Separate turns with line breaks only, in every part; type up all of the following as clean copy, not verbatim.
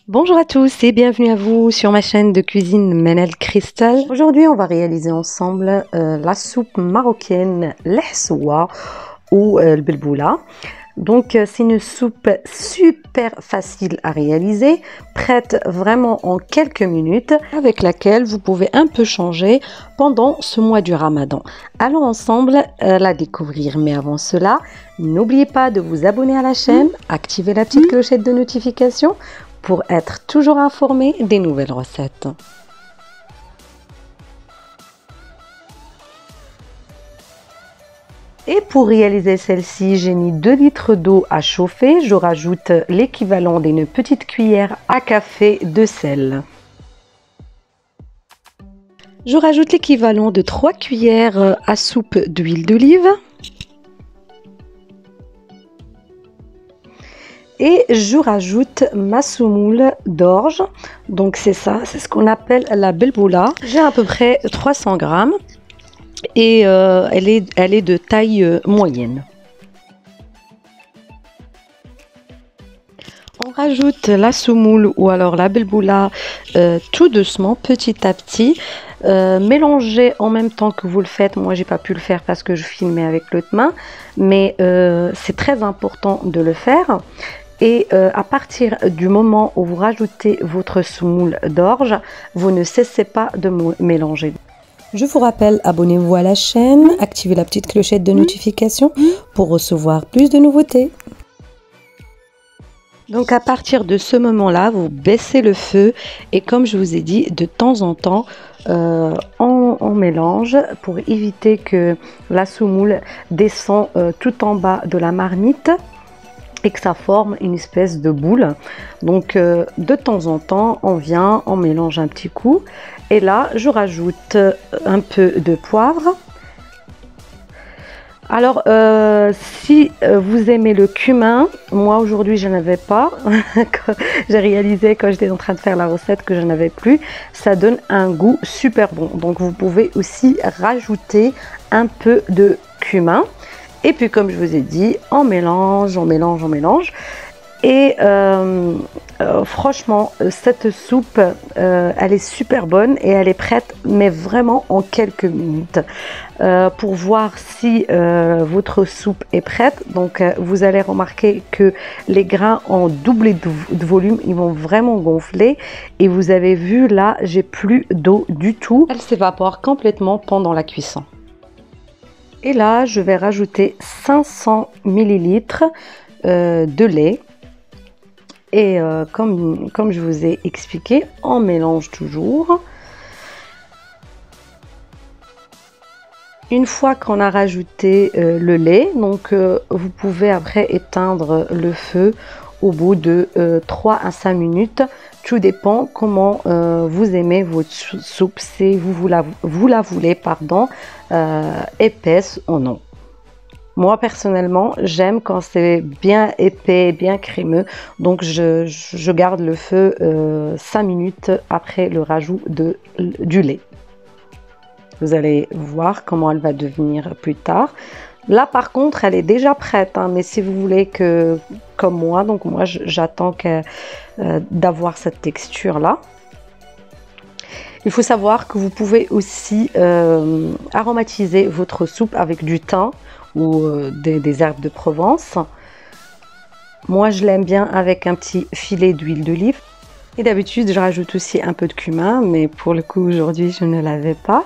Bonjour à tous et bienvenue à vous sur ma chaîne de cuisine Manal Crystal. Aujourd'hui, on va réaliser ensemble la soupe marocaine l'hsoua ou le belboula. Donc, c'est une soupe super facile à réaliser, prête vraiment en quelques minutes, avec laquelle vous pouvez un peu changer pendant ce mois du Ramadan. Allons ensemble la découvrir, mais avant cela, n'oubliez pas de vous abonner à la chaîne, activer la petite clochette de notification pour être toujours informé des nouvelles recettes. Et pour réaliser celle-ci, j'ai mis 2 litres d'eau à chauffer. Je rajoute l'équivalent d'une petite cuillère à café de sel. Je rajoute l'équivalent de 3 cuillères à soupe d'huile d'olive. Et je rajoute ma semoule d'orge. Donc c'est ça, c'est ce qu'on appelle la belboula. J'ai à peu près 300 grammes. Et elle est de taille moyenne. On rajoute la semoule ou alors la belboula tout doucement, petit à petit. Mélangez en même temps que vous le faites. Moi, j'ai pas pu le faire parce que je filmais avec l'autre main, mais c'est très important de le faire. Et à partir du moment où vous rajoutez votre semoule d'orge, vous ne cessez pas de mélanger. Je vous rappelle, abonnez-vous à la chaîne, activez la petite clochette de notification pour recevoir plus de nouveautés. Donc à partir de ce moment-là, vous baissez le feu et comme je vous ai dit, de temps en temps, on mélange pour éviter que la semoule descend tout en bas de la marmite et que ça forme une espèce de boule. Donc de temps en temps, on mélange un petit coup. Et là, je rajoute un peu de poivre. Alors, si vous aimez le cumin, moi aujourd'hui je n'avais pas. J'ai réalisé quand j'étais en train de faire la recette que je n'avais plus. Ça donne un goût super bon. Donc vous pouvez aussi rajouter un peu de cumin. Et puis comme je vous ai dit, on mélange, on mélange, on mélange. Et franchement, cette soupe, elle est super bonne et elle est prête, mais vraiment en quelques minutes. Pour voir si votre soupe est prête, donc vous allez remarquer que les grains ont doublé de volume, ils vont vraiment gonfler. Et vous avez vu là, j'ai plus d'eau du tout. Elle s'évapore complètement pendant la cuisson. Et là, je vais rajouter 500 ml de lait. Et comme je vous ai expliqué, on mélange toujours. Une fois qu'on a rajouté le lait, donc vous pouvez après éteindre le feu au bout de 3 à 5 minutes. Tout dépend comment vous aimez votre soupe, si vous la voulez épaisse ou non. Moi personnellement, j'aime quand c'est bien épais, bien crémeux, donc je garde le feu 5 minutes après le rajout du lait. Vous allez voir comment elle va devenir plus tard. Là par contre, elle est déjà prête, hein, mais si vous voulez que, comme moi, donc moi j'attends d'avoir cette texture là. Il faut savoir que vous pouvez aussi aromatiser votre soupe avec du thym ou des herbes de Provence. Moi je l'aime bien avec un petit filet d'huile d'olive. Et d'habitude je rajoute aussi un peu de cumin, mais pour le coup aujourd'hui je ne l'avais pas.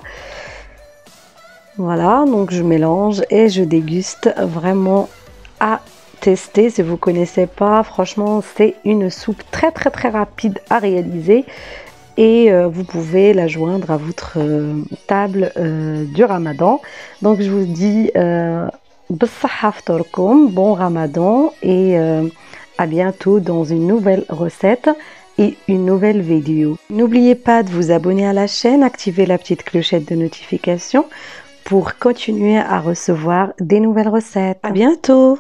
Voilà, donc je mélange et je déguste, vraiment à tester si vous ne connaissez pas. Franchement, c'est une soupe très rapide à réaliser et vous pouvez la joindre à votre table du Ramadan. Donc je vous dis bon Ramadan et à bientôt dans une nouvelle recette et une nouvelle vidéo. N'oubliez pas de vous abonner à la chaîne, activer la petite clochette de notification pour continuer à recevoir des nouvelles recettes. À bientôt!